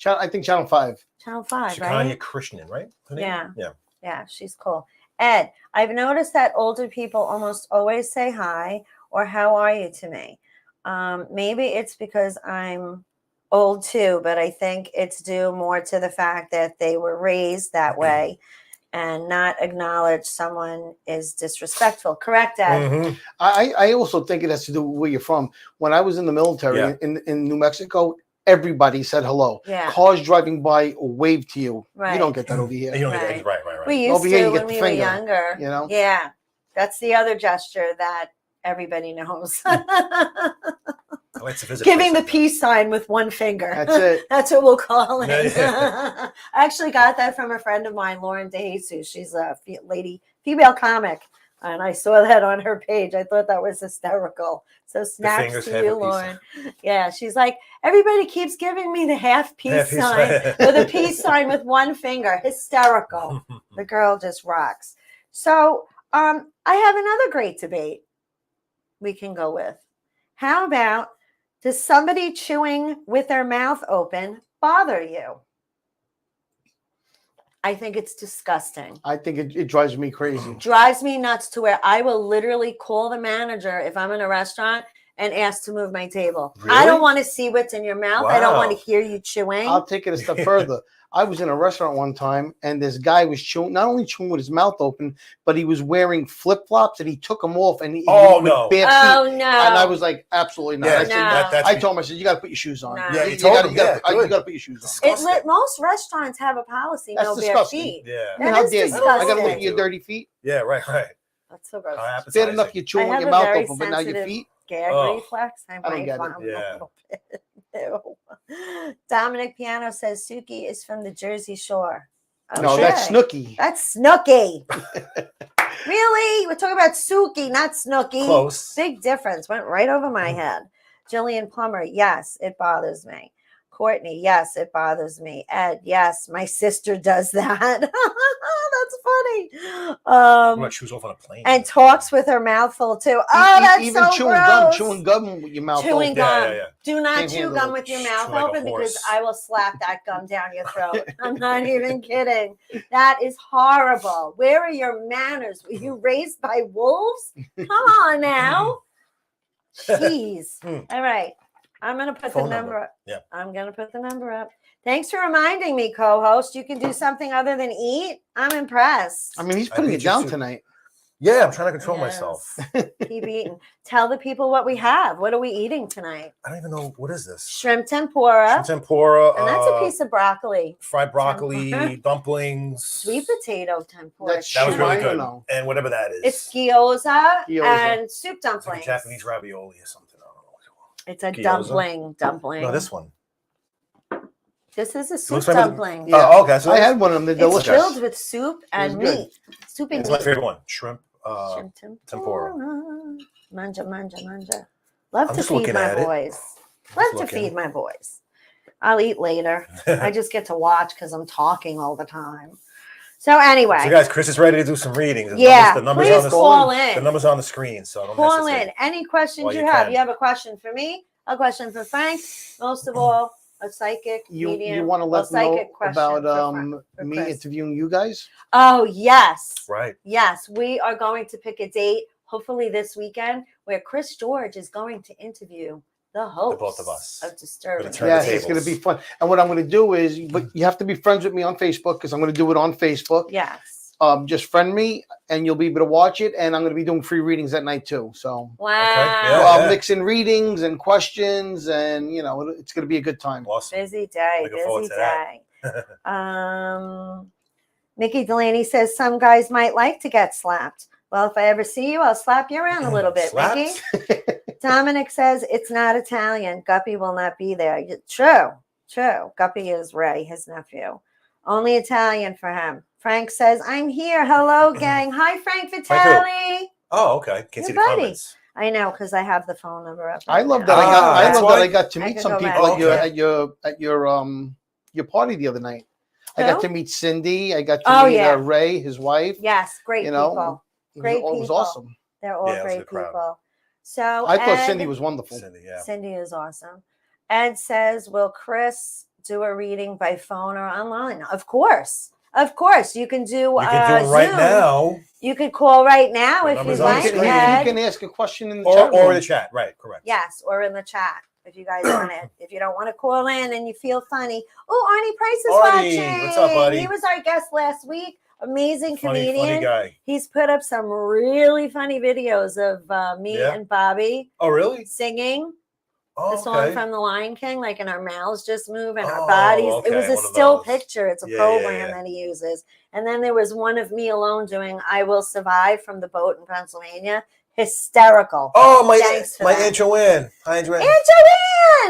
5? I think Channel 5. Channel 5, Shikanya right? Krishnan, right? Her name? Yeah. Yeah. Yeah, she's cool. Ed, I've noticed that older people almost always say hi or how are you to me. Maybe it's because I'm old too, but I think it's due more to the fact that they were raised that way and not acknowledge someone is disrespectful. Correct, Ed? Mhm. I also think it has to do with where you're from. When I was in the military Yeah. in New Mexico, everybody said hello. Yeah. Cars driving by waved to you. Right. You don't get that over here. You don't get Right. that. Right. We used Over here, to you get when the we were finger, younger. you know? Yeah. That's the other gesture that everybody knows. I like to visit Giving the places. peace sign with one finger. That's it. That's what we'll call it. Yeah, I actually got that from a friend of mine, Lauren DeJesus. She's a female comic. And I saw that on her page. I thought that was hysterical. So snaps fingers to have a you, peace Lauren. Yeah, she's like, everybody keeps giving me the half peace Half peace sign sign. with a peace sign with one finger. Hysterical. The girl just rocks. So I have another great debate we can go with. How about, does somebody chewing with their mouth open bother you? I think it's disgusting. I think it drives me crazy. Drives me nuts to where I will literally call the manager if I'm in a restaurant and ask to move my table. I Really? don't want to see what's in your mouth. I don't want to Wow. hear you chewing. I'll take it a step further. I was in a restaurant one time, and this guy was chewing, not only chewing with his mouth open, but he was wearing flip flops, and he took them off, and he Oh, with no. bare Oh, feet. no. And I was like, absolutely not. Yeah, I, said, No. that's I told him, I said, you got to put your shoes on. No. Yeah, you you told gotta, him, you gotta, yeah, you good. gotta put your shoes on. Disgusting. Most restaurants have a policy, That's no bare disgusting. feet. Yeah. I mean, That how is dare you? I got to look disgusting. at your dirty feet. Yeah, right. That's so gross. How Bad appetizing. enough you're chewing I with have your a mouth very open, but now your sensitive feet. Gag Oh. reflex. I I don't might get it. vomit a Yeah. little bit. Ew. Dominic Piano says Suki is from the Jersey Shore. No, that's Okay. Snooki. That's Snooki. Really? We're talking about Suki, not Snooki. Close. Big difference. Went right over my head. Jillian Plummer, yes, it bothers me. Courtney, yes, it bothers me. Ed, yes, my sister does that. That's funny. I'm not shoes off on a plane. And talks with her mouth full too. Oh, that's Even so chewing gross. gum, chewing gum with your mouth Chewing open. gum. Yeah. Do not Can't chew handle gum it. with your mouth Chew like a open because horse. I will slap that gum down your throat. I'm not even kidding. That is horrible. Where are your manners? Were you raised by wolves? Come on now. Jeez. All right. I'm going to put Phone the number number. up. Yeah. I'm going to put the number up. Thanks for reminding me, co-host. You can do something other than eat. I'm impressed. I mean, he's I putting beat it you down too. tonight. Yeah, I'm trying to control Yes. myself. Keep eating. Tell the people what we have. What are we eating tonight? I don't even know what is this. Shrimp tempura. Shrimp tempura. And that's a piece of broccoli. fried broccoli, dumplings. Sweet potato tempura. That's That was really I good. don't know. And whatever that is. It's gyoza, Gyoza. and soup It's like dumplings. a Japanese ravioli or something. I don't know what it It's a Gyoza? dumpling. No, this one. This is a soup looks like a- dumpling. Yeah. Oh, okay. So I had one of them. They're It's delicious. filled with soup and good. meat. Soup and it's my meat. favorite one. Shrimp. Shrimp tempura. Manja, manja, manja. Love I'm to just feed looking my at it. boys. Love to looking. feed my boys. I'll eat later. I just get to watch because I'm talking all the time. So anyway, So guys, Chris is ready to do some readings. yeah, the numbers please on the call The in. numbers on the screen, so don't Call hesitate. in. Any questions Well, you you have. can. You have a question for me, a question for Frank. Most of all, A psychic You medium. want to let me know psychic question about for me Chris. interviewing you guys? Oh, yes. Right. Yes, we are going to pick a date, hopefully this weekend, where Chris George is going to interview the host both of us. of Disturbing. Turn the Yes, it's going to tables. be fun. And what I'm going to do is, but you have to be friends with me on Facebook because I'm going to do it on Facebook. Yes. Just friend me, and you'll be able to watch it. And I'm going to be doing free readings at night too. So Wow. Yeah. I'll mix in readings and questions, and it's going to be a good time. Awesome. Busy day. Looking forward Busy to that. day. Mickey Delaney says some guys might like to get slapped. Well, if I ever see you, I'll slap you around a little bit, Mickey. Slapped? Dominic says it's not Italian. Guppy will not be there. True. Guppy is Ray, his nephew. Only Italian for him. Frank says, I'm here. Hello, gang. Hi, Frank Vitale. Oh, okay. Can't Your see the buddy. comments. I know because I have the phone number up. I right love now. that. I that's love that why? I got to I meet can some go people back. at your party the other night. I got Who? to meet Cindy. I got to Oh, meet yeah. Ray, his wife. Yes, great people. Great It was people. awesome. They're all Yeah, it was a great good crowd. people. So I thought Ed- Cindy was wonderful. Cindy, yeah. Cindy is awesome. Ed says, will Chris do a reading by phone or online? Of course. You can do You can do it right Zoom. now. You could call right now The if number's you'd on the like, screen. You Ed. can ask a question in the Or chat room. in the chat. Right, correct. Yes, or in the chat if you guys want it. If you don't want to call in and you feel funny. Oh, Arnie Price is Arnie, watching. what's up, buddy? He was our guest last week. Amazing comedian. Funny guy. He's put up some really funny videos of me Yeah. and Bobby Oh, really? singing Oh, the song okay. from The Lion King, like, and our mouths just move and our Oh, bodies. okay, It was a one of still those. picture. It's a Yeah, program yeah. that he uses. And then there was one of me alone doing I Will Survive from the boat in Pennsylvania. Hysterical. Oh, Thanks for my that. Aunt Joanne. Hi, Aunt Joanne. Aunt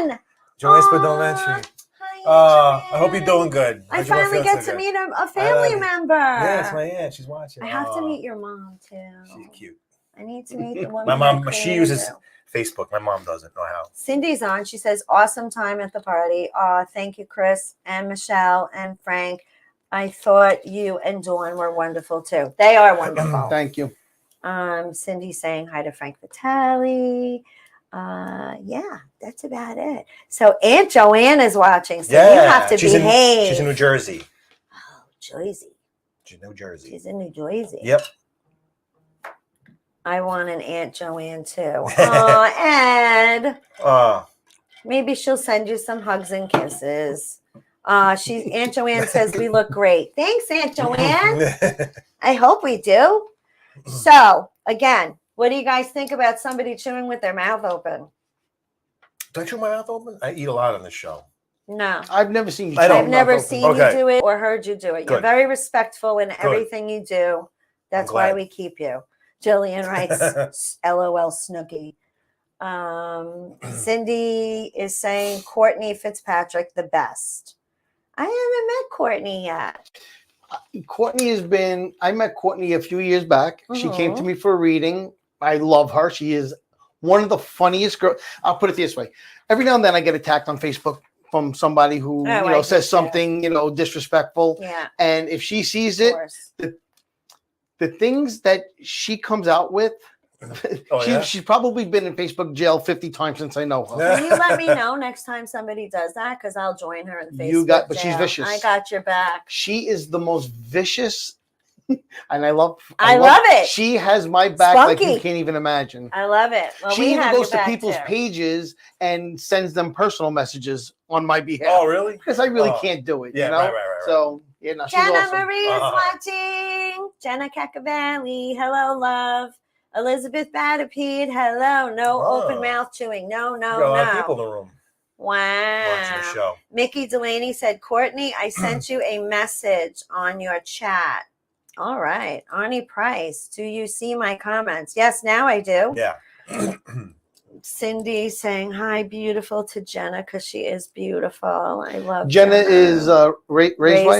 Joanne! Joanne Aw, Spadonacci. hi, Aunt I hope you're Joanne. doing good. I How's your finally wife get feeling to today? meet a family member. Yeah, it's my aunt. She's watching. I have to Aw, meet your mom too. She's cute. I need to meet the woman. My mom, that she created uses you. Facebook. My mom doesn't know how. Cindy's on. She says, awesome time at the party. Thank you, Chris and Michelle and Frank. I thought you and Dawn were wonderful too. They are wonderful. Thank you. Cindy saying hi to Frank Vitale. Yeah, that's about it. So Aunt Joanne is watching. So you have to she's behave. she's in New Jersey. Oh, Jersey. She's in New Jersey. She's in New Jersey. Yep. I want an Aunt Joanne too. Oh, Ed. Maybe she'll send you some hugs and kisses. Aunt Joanne says we look great. Thanks, Aunt Joanne. I hope we do. So again, what do you guys think about somebody chewing with their mouth open? Don't you have my mouth open? I eat a lot on this show. No. I've never seen you. I don't. I've never mouth open. seen Okay. you do it or heard you do it. You're Good. very respectful in everything you do. That's I'm why glad. we keep you. Jillian writes, LOL Snooky. Cindy is saying Courtney Fitzpatrick the best. I haven't met Courtney yet. Courtney I met Courtney a few years back. She came to Mhm. me for a reading. I love her. She is one of the funniest girls. I'll put it this way. Every now and then I get attacked on Facebook from somebody who, I do says too. something, disrespectful. Yeah, And if she sees of it, course. the things that she comes out with, Oh, yeah? she's probably been in Facebook jail 50 times since I know her. Can you let me know next time somebody does that? Because I'll join her in the Facebook But she's jail. vicious. I got your back. She is the most vicious, and I love it. She has my back like you Spunky. can't even imagine. I love it. Well, we She even have goes your to back people's too. pages and sends them personal messages on my behalf. Oh, really? Because I really Oh. can't do it. Yeah, you know? right. So, she's Jenna awesome. Marie is watching. Jenna Cacavelli. Hello, love. Elizabeth Batapede. Hello. No Oh. open mouth chewing. No. Got a lot of people in the room Wow. watching the show. Mickey Delaney said, Courtney, I sent you a message on your chat. All right. Arnie Price, do you see my comments? Yes, now I do. Yeah. Cindy saying hi, beautiful to Jenna because she is beautiful. I love Jenna is Ray's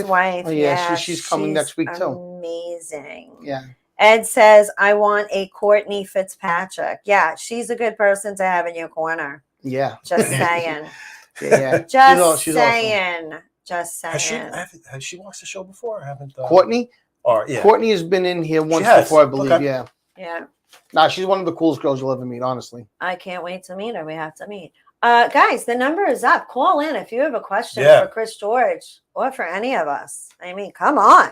wife. Oh, yeah, Yeah, she's coming next week, too. Amazing. Yeah. Ed says, I want a Courtney Fitzpatrick. Yeah, she's a good person to have in your corner. Yeah. Just saying. Yeah. Just she's saying. Just saying. Has she watched the show before? I haven't. Courtney? Or yeah. Courtney has been in here once has? before, I believe. Okay. Yeah. Yeah. Nah, she's one of the coolest girls you'll ever meet, honestly. I can't wait to meet her. We have to meet. Guys, the number is up. Call in if you have a question Yeah. for Chris George or for any of us. I mean, come on.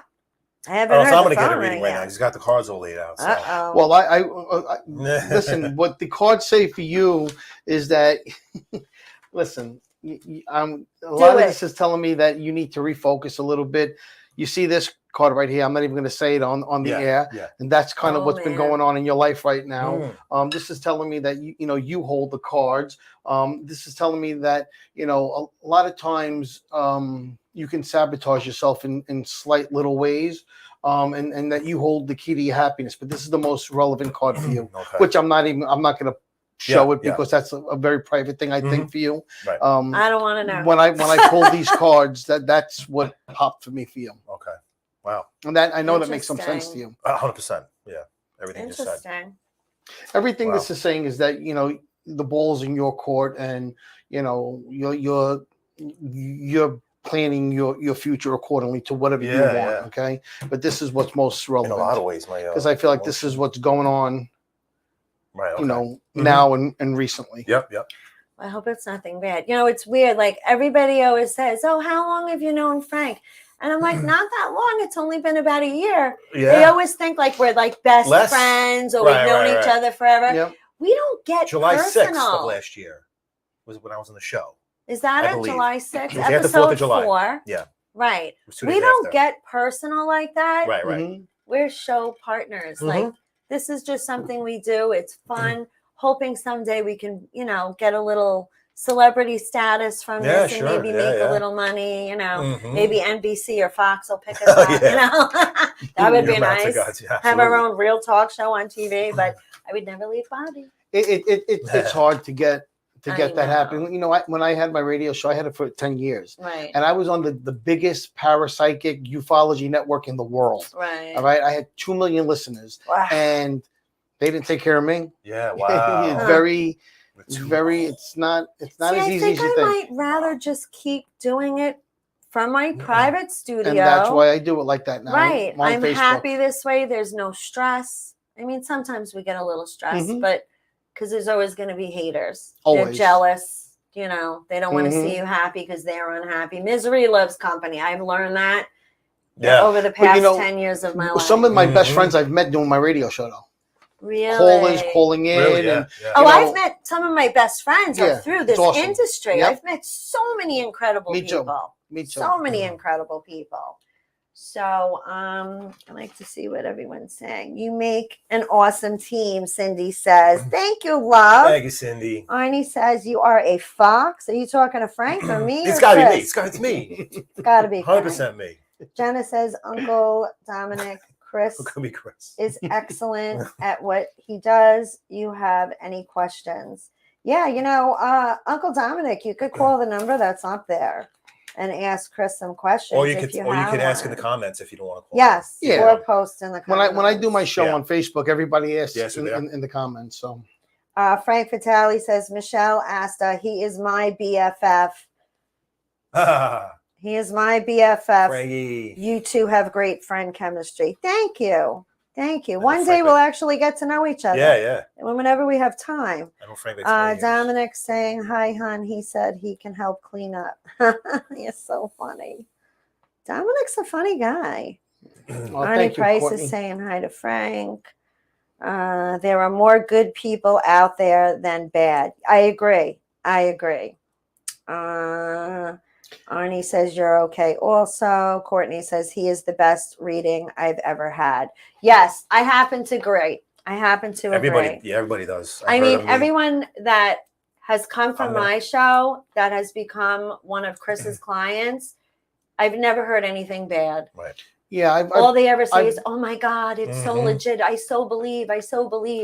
I haven't Oh, heard so I'm the going to get a phone reading ring right now. yet. He's got the cards all laid out. So. Uh-oh. Well, I listen. What the cards say for you is that, listen, a lot of this is telling me that you need to refocus a little bit. You see this card right here. I'm not even going to say it on the air, and that's kind of what's been going on in your life right now. This is telling me that you hold the cards. This is telling me that a lot of times you can sabotage yourself in slight little ways. And that you hold the key to your happiness, but this is the most relevant card for you, which I'm not going to show it because that's a very private thing, I think, for you. Right. I don't want to know. When I pull these cards, that's what popped for me for you. Okay. Wow. And that I know that makes some sense to you. 100%. Yeah. Everything you said. Interesting. Everything this is saying is that the ball's in your court, and you're planning your future accordingly to whatever you want. Yeah. Okay, but this is what's most relevant In a lot of ways, because I feel like this is what's going on. Right. Okay. Now and recently. Yep. I hope it's nothing bad. It's weird. Like everybody always says, "Oh, how long have you known Frank?" And I'm like, not that long. It's only been about a year. Yeah. They always think like we're like best friends or we've known each other forever. Yep. We don't get July personal. 6th of last year was when I was on the show. Is that I it? believe. July 6th? It was after Episode 4th of July. 4. Yeah. Right. It was 2 We days don't after. get personal like that. Right. Mhm. We're show partners. Like this is just something we do. It's fun. Hoping someday we can, get a little celebrity status from this and maybe make a little money, maybe NBC or Fox will pick us up, that would be nice. Have our own real talk show on TV, but I would never leave Bobby. It's hard to get that know. happening. When I had my radio show, I had it for 10 years. Right. And I was on the biggest parapsychic ufology network in the world. Right. All right. I had 2 million listeners. Wow. And they didn't take care of me. Yeah. Wow. It's not as easy I as you think I think. might rather just keep doing it from my private studio. And that's why I do it like that now. Right. On I'm Facebook. happy this way. There's no stress. I mean, sometimes we get a little stressed, but because there's always going to be haters. They're Always. jealous. They don't want to see you happy because they're unhappy. Misery loves company. I've learned that over the past 10 years of my life. Some of my best friends I've met doing my radio show, though. Really? Calling in. Really? And, I've met some of my best friends through this awesome. industry. Yep. I've met so many incredible people. Me too. So many incredible people. So I like to see what everyone's saying. You make an awesome team, Cindy says. Thank you, love. Thank you, Cindy. Arnie says you are a fox. Are you talking to Frank or me? It's or got to be me. Chris? It's me. It's got to be 100% me. Jenna says Uncle Dominic Chris Who could be Chris? is excellent at what he does. You have any questions? Yeah, Uncle Dominic, you could call the number that's up there and ask Chris some questions. Or you if could have ask in one. the comments if you don't want to call. Yes, Yeah. or post in the comments. When I do my show on Facebook, everybody asks Yes, they're there. in the comments. So Frank Vitale says Michelle Asta, he is my BFF. He is my BFF. Frankie. You two have great friend chemistry. Thank you. Thank you. I know One day Frank we'll actually get to know each other. Yeah. Whenever we have time. I know Frank. That's Dominic saying, hi, hon. He said he can help clean up. You're so funny. Dominic's a funny guy. Arnie thank you, Price Courtney. is saying hi to Frank. There are more good people out there than bad. I agree. Arnie says you're okay. Also, Courtney says he is the best reading I've ever had. Yes, I happen to agree. Everybody does. I mean, everyone that has come from my show that has become one of Chris's clients, I've never heard anything bad. Right. Yeah. All they ever say is, oh my God, it's so legit. I so believe,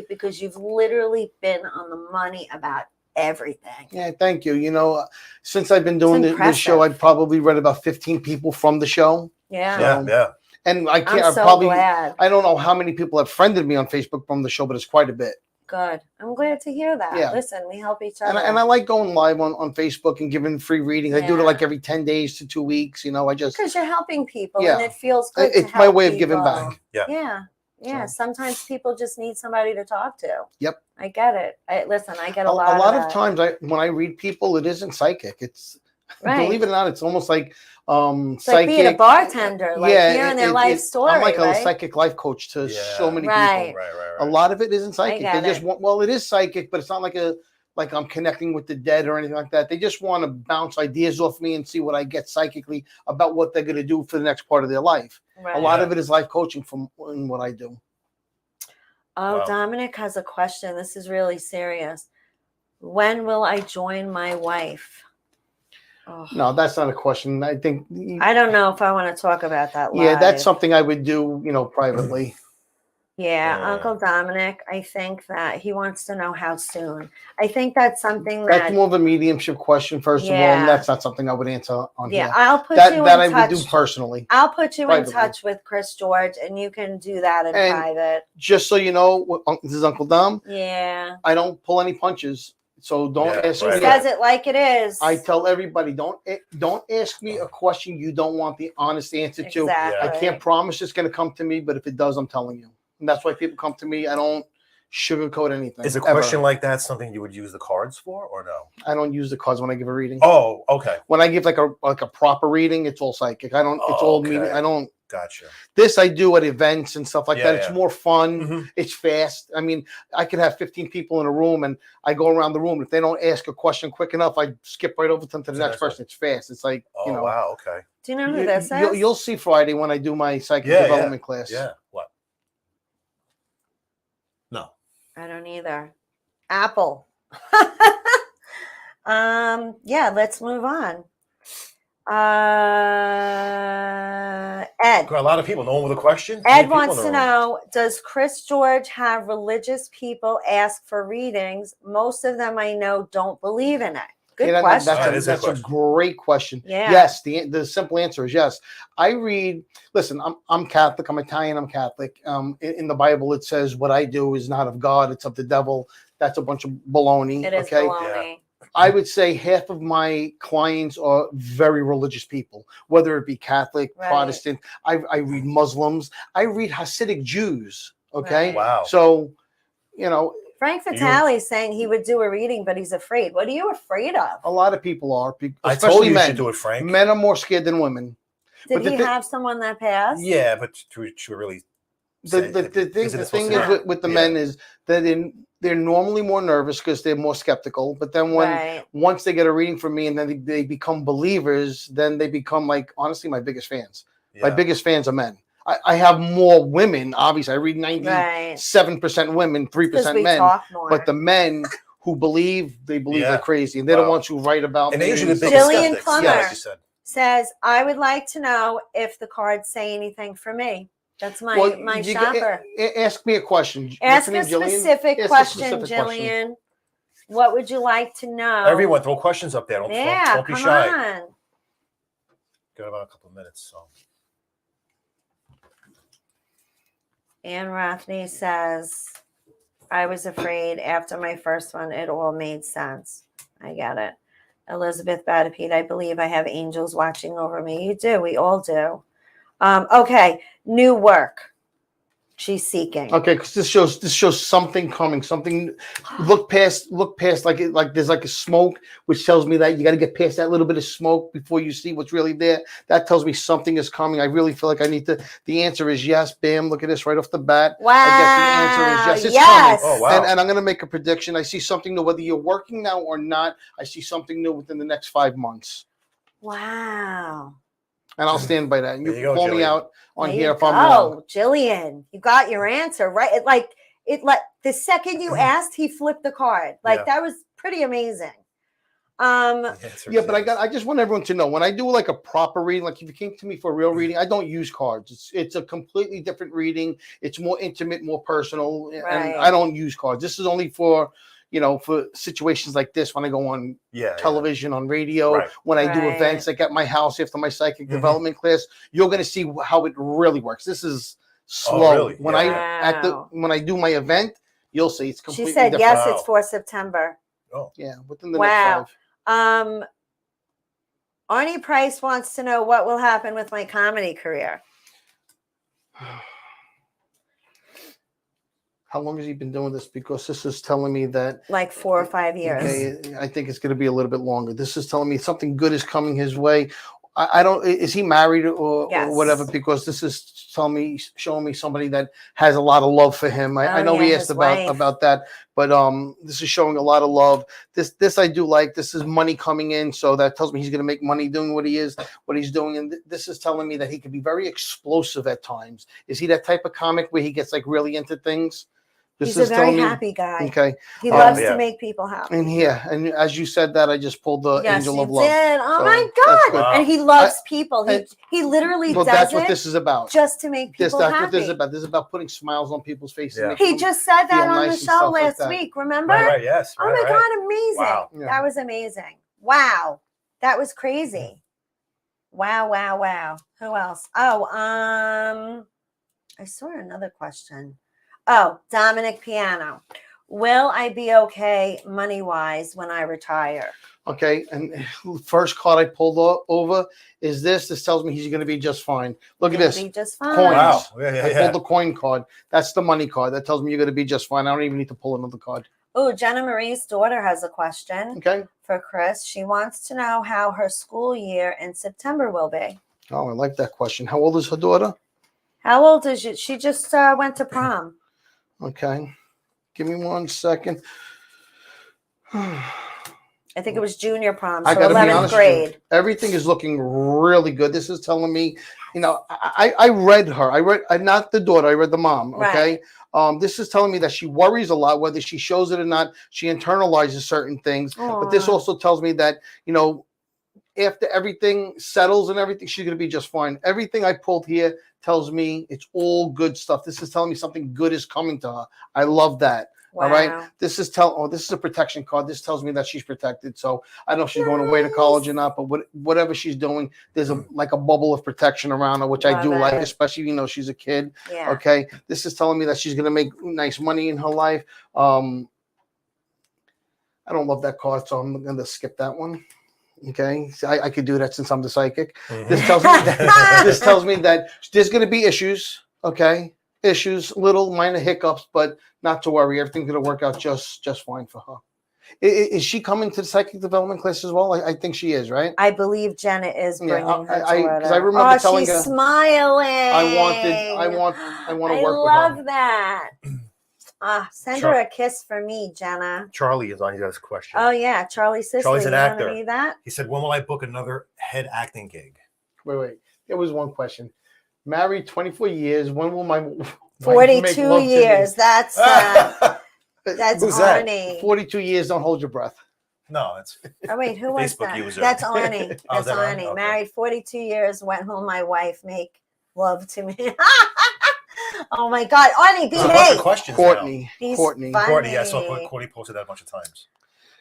because you've literally been on the money about everything. Yeah, thank you. Since I've been doing this show, I've probably read about 15 people from the show. Yeah. Yeah. And I can't. I'm so glad. I don't know how many people have friended me on Facebook from the show, but it's quite a bit. Good. I'm glad to hear that. Yeah. Listen, we help each other. And I like going live on Facebook and giving free readings. I do it like every 10 days to 2 weeks. I just because you're helping people Yeah. and it feels good. It's to my help way of giving people. back. Yeah. Yeah, So- sometimes people just need somebody to talk to. Yep. I get it. Listen, I get A a lot of that. times, when I read people, it isn't psychic. It's Right. believe it or not, it's almost like It's psychic. like being a bartender, like hearing their life story. I'm like a right? psychic life coach to so many Right. people. Right. A lot of it isn't psychic. get They just it. want, well, it is psychic, but it's not like I'm connecting with the dead or anything like that. They just want to bounce ideas off me and see what I get psychically about what they're going to do for the next part of their life. Right. A lot of it is life coaching from what I do. Oh, Wow. Dominic has a question. This is really serious. When will I join my wife? Oh, No, that's not a question. I think. I don't know if I want to talk about that. Yeah, live. that's something I would do, privately. Yeah, Yeah. Uncle Dominic, I think that he wants to know how soon. I think that's something That's that, more of a mediumship question, first of all, Yeah. and that's not something I would answer on yeah, here. I'll put That you that I in would touch. do personally. I'll put you in privately. touch with Chris George, and you can do that in And- private. Just so you know, this is Uncle Dom. Yeah, I don't pull any punches, so don't Yeah, ask he me. right. says it like it is. I tell everybody, don't ask me a question you don't want the honest answer to. Exactly. I can't promise it's going to come to me, but if it does, I'm telling you. And that's why people come to me. I don't sugarcoat anything. Is a ever. question like that something you would use the cards for, or no? I don't use the cards when I give a reading. Oh, okay, When I give like a proper reading, it's all psychic. I don't. It's Oh, all okay. me. I don't. gotcha. This I do at events and stuff like Yeah, that. It's yeah. more fun. Mhm. It's fast. I mean, I could have 15 people in a room and I go around the room. If they don't ask a question quick enough, I skip right over to them to the To the next next one. person. It's fast. It's like, Oh, wow, okay, Do you know who this is? you'll see Friday when I do my psychic Yeah, development class. yeah. What? No. I don't either. Apple. Yeah, let's move on. Ed. A lot of people. No one with a question. How many Ed people wants in to the room? know, does Chris George have religious people ask for readings? Most of them I know don't believe in it. Good Yeah, question. That is a That's a question. great question. Yeah. Yes, the simple answer is yes. I read. Listen, I'm Catholic. I'm Italian. I'm Catholic. In the Bible, it says what I do is not of God. It's of the devil. That's a bunch of baloney. It is okay. baloney. I would say half of my clients are very religious people, whether it be Catholic, Right. Protestant. I read Muslims. I read Hasidic Jews. Okay. Right. Wow. So, Frank Vitale is saying he would do a reading, but he's afraid. What are you afraid of? a lot of people are, I especially told you men. you should do it, Frank. Men are more scared than women. Did but the he thi- have someone that passed? Yeah, but should really. The thing is with the men is that they're normally more nervous because they're more skeptical. But then Right. once they get a reading from me and then they become believers, then they become like honestly my biggest fans. My biggest fans are men. I have more women. Obviously, I read 97% women, 'Cause 3% we men. talk more. But the men who believe, they believe Yeah. they're crazy, and they're the Wow. ones who write about. And me they usually the and biggest stuff. Jillian skeptics. Plummer. Yeah, like you said. Says, I would like to know if the cards say anything for me. That's my Well, my you shopper. ask me a question. Ask What's a your name, Jillian? specific Ask a question, specific question. Jillian. What would you like to know? Everyone, throw questions up there. Don't be come shy. on. Got about a couple of minutes, so. Ann Rothney says, I was afraid after my first one, it all made sense. I get it. Elizabeth Badapete, I believe I have angels watching over me. You do. We all do. Okay. New work. She's seeking. Okay, because this shows something coming. Something. Look past. Like there's like a smoke, which tells me that you got to get past that little bit of smoke before you see what's really there. That tells me something is coming. I really feel like I need to. The answer is yes. Bam! Look at this right off the bat. Wow. I guess the answer is yes. It's Yes. coming. Oh, wow. And I'm going to make a prediction. I see something new. Whether you're working now or not, I see something new within the next 5 months. Wow. And I'll stand by that. And you There can you go, call me Jillian. out on There here you if I'm wrong. go, Jillian. You got your answer right. The second you asked, he flipped the card. Like Yeah. that was pretty amazing. The answer Yeah, is but yes. I just want everyone to know when I do like a proper reading, like if you came to me for a real reading, I don't use cards. It's a completely different reading. It's more intimate, more personal, Right. and I don't use cards. This is only for for situations like this when I go on television, on radio, Right. when I do Right. events like at my house after my psychic Mhm. development class. You're going to see how it really works. This is Oh, slow. really? When Yeah. when I do my event, you'll see it's She completely said different. yes, Wow. it's for September. Yeah, within the Wow. next 5. Arnie Price wants to know what will happen with my comedy career. How long has he been doing this? Because this is telling me that Like 4 or 5 years. okay, I think it's going to be a little bit longer. This is telling me something good is coming his way. I don't. Is he married or Yes. whatever? Because this is showing me somebody that has a lot of love for him. I Oh, know yeah, we his asked wife. about that, but this is showing a lot of love. This I do like. This is money coming in, so that tells me he's going to make money doing what he's doing. And this is telling me that he can be very explosive at times. Is he that type of comic where he gets like really into things? This He's a is very telling me- happy guy. Okay. He loves yeah. to make people happy. And and as you said that, I just pulled the Yes, Angel you of Love. did. Oh So my that's God! good. And he loves people. and- He literally Well, does that's it what this is about. just to make people That's happy. what this is about. This is about putting smiles on people's faces. Yeah. making He them just said that feel on the nice and show stuff like last that. week. Remember? Right, yes. Oh right, my right. God! Amazing. Wow. Yeah. That was amazing. Wow, that was crazy. Wow, wow, wow. Who else? Oh, I saw another question. Oh, Dominic Piano. Will I be okay money-wise when I retire? Okay, and first card I pulled over is this. This tells me he's going to be just fine. Look at Gonna this. Be just fine. Coins. Wow. Yeah, yeah, I yeah. pulled the coin card. That's the money card. That tells me you're going to be just fine. I don't even need to pull another card. Oh, Jenna Marie's daughter has a question Okay. for Chris. She wants to know how her school year in September will be. Oh, I like that question. How old is her daughter? How old is she? She just went to prom. Okay. Give me 1 second. I think it was junior prom, I so gotta be 11th honest with you. grade. Everything is looking really good. This is telling me, I read her. I read not the daughter. I read the mom. Okay. Right. This is telling me that she worries a lot, whether she shows it or not. She internalizes certain things. But this Aw. also tells me that after everything settles and everything, she's going to be just fine. Everything I pulled here tells me it's all good stuff. This is telling me something good is coming to her. I love that. Wow. All right. This is this is a protection card. This tells me that she's protected. So I don't know if she's going away to college or not, but whatever she's doing, there's a bubble of protection around her, which I do Love like, it. especially she's a kid. Yeah. Okay. This is telling me that she's going to make nice money in her life. I don't love that card, so I'm going to skip that one. Okay, so I could do that since I'm the psychic. Mhm. This tells me that there's going to be issues. Okay, issues, little minor hiccups, but not to worry. Everything's going to work out just fine for her. Is she coming to the psychic development class as well? I think she is, right? I believe Jenna is Yeah, bringing her I daughter. remember telling she's her- smiling. I want to work with her. I love that. Send Sure. her a kiss for me, Jenna. Charlie is on. He has a question. Oh yeah, Charlie Sisley. Charlie's an You wanna actor. read that? He said, "When will I book another head acting gig?" Wait. There was one question. Married 24 years. When will my wife make 42 love to me? years. That's that's Who's that? Arnie. 42 years. Don't hold your breath. No, it's Oh wait, who was Facebook that? user. That's Arnie. Oh, That's is that Arnie? Arnie. Okay. Married 42 years. When will my wife make love to me? Oh my God, Arnie, There's a bunch of behave. questions. Courtney. He's Courtney. funny. Courtney, yeah, I saw Courtney posted that a bunch of times.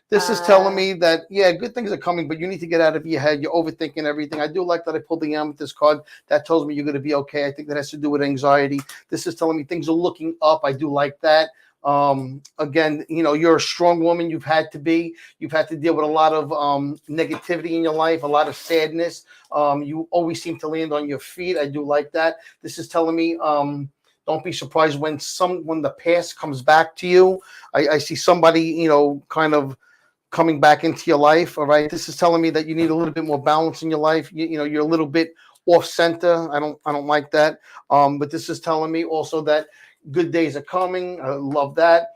This is telling me that, yeah, good things are coming, but you need to get out of your head. You're overthinking everything. I do like that I pulled the amethyst card. That tells me you're going to be okay. I think that has to do with anxiety. This is telling me things are looking up. I do like that. Again, you're a strong woman. You've had to deal with a lot of negativity in your life, a lot of sadness. You always seem to land on your feet. I do like that. This is telling me, don't be surprised when the past comes back to you. I see somebody, kind of coming back into your life. All right. This is telling me that you need a little bit more balance in your life. You're a little bit off center. I don't like that. But this is telling me also that good days are coming. I love that.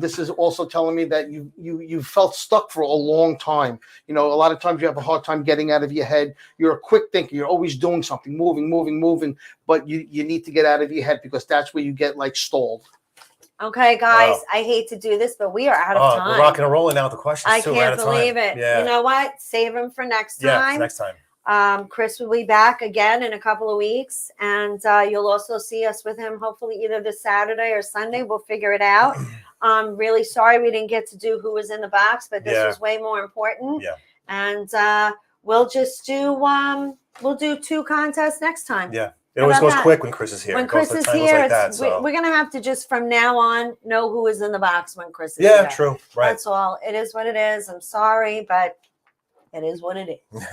This is also telling me that you felt stuck for a long time. A lot of times you have a hard time getting out of your head. You're a quick thinker. You're always doing something, moving, but you need to get out of your head because that's where you get like stalled. Okay, guys, Wow. I hate to do this, but we are out of time. We're rocking and rolling now with the questions. I too. We're can't out of time. believe it. Yeah. You know what? Save them for next Yeah, time. next time. Chris will be back again in a couple of weeks, and you'll also see us with him hopefully either this Saturday or Sunday. We'll figure it out. Really sorry we didn't get to do who was in the box, but this Yeah. was way more important. Yeah. And we'll just do we'll do 2 contests next time. Yeah. It How always about goes that? quick when Chris is here. When It goes Chris is times here, like that, so. we're gonna have to just from now on know who is in the box when Chris is Yeah, here. true. Right. That's all. It is what it is. I'm sorry, but It is what it is.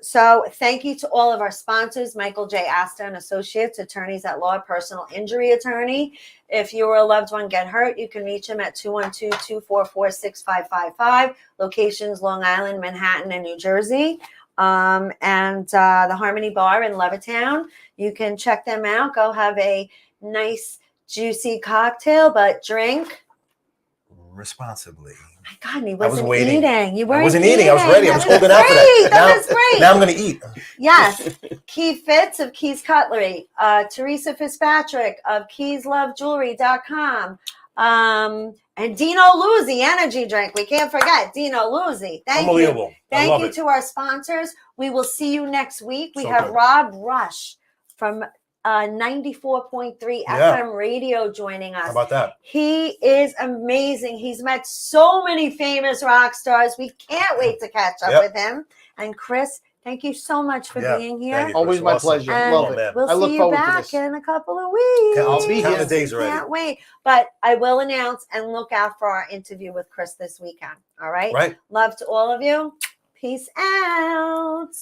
So thank you to all of our sponsors, Michael J. Asta and Associates, attorneys at law, personal injury attorney. If you or a loved one get hurt, you can reach him at 212-244-6555. Locations, Long Island, Manhattan, and New Jersey. And the Harmony Bar in Levittown. You can check them out. Go have a nice, juicy cocktail, but drink responsibly. My God, and he I was wasn't waiting. eating. You weren't I wasn't eating. I was ready. I was holding out for that. That was great. Now I'm going to eat. Yes. Key Fitz of Keys Cutlery. Teresa Fitzpatrick of KeysLoveJewelry.com. And Dino Luzzi energy drink. We can't forget Dino Luzzi. Thank Unbelievable. you. Thank you it. to our sponsors. We will see you next week. We So have good. Rob Rush from 94.3 FM radio joining us. How about that? He is amazing. He's met so many famous rock stars. We can't wait to catch up with him. And Chris, thank you so much for being here. Thank you, Always Chris. my Awesome. pleasure. And Love it. man. we'll I look see you forward to back this. in a couple of weeks. I'll be count here. the days already. Can't wait. But I will announce and look out for our interview with Chris this weekend. All right? Right. Love to all of you. Peace out.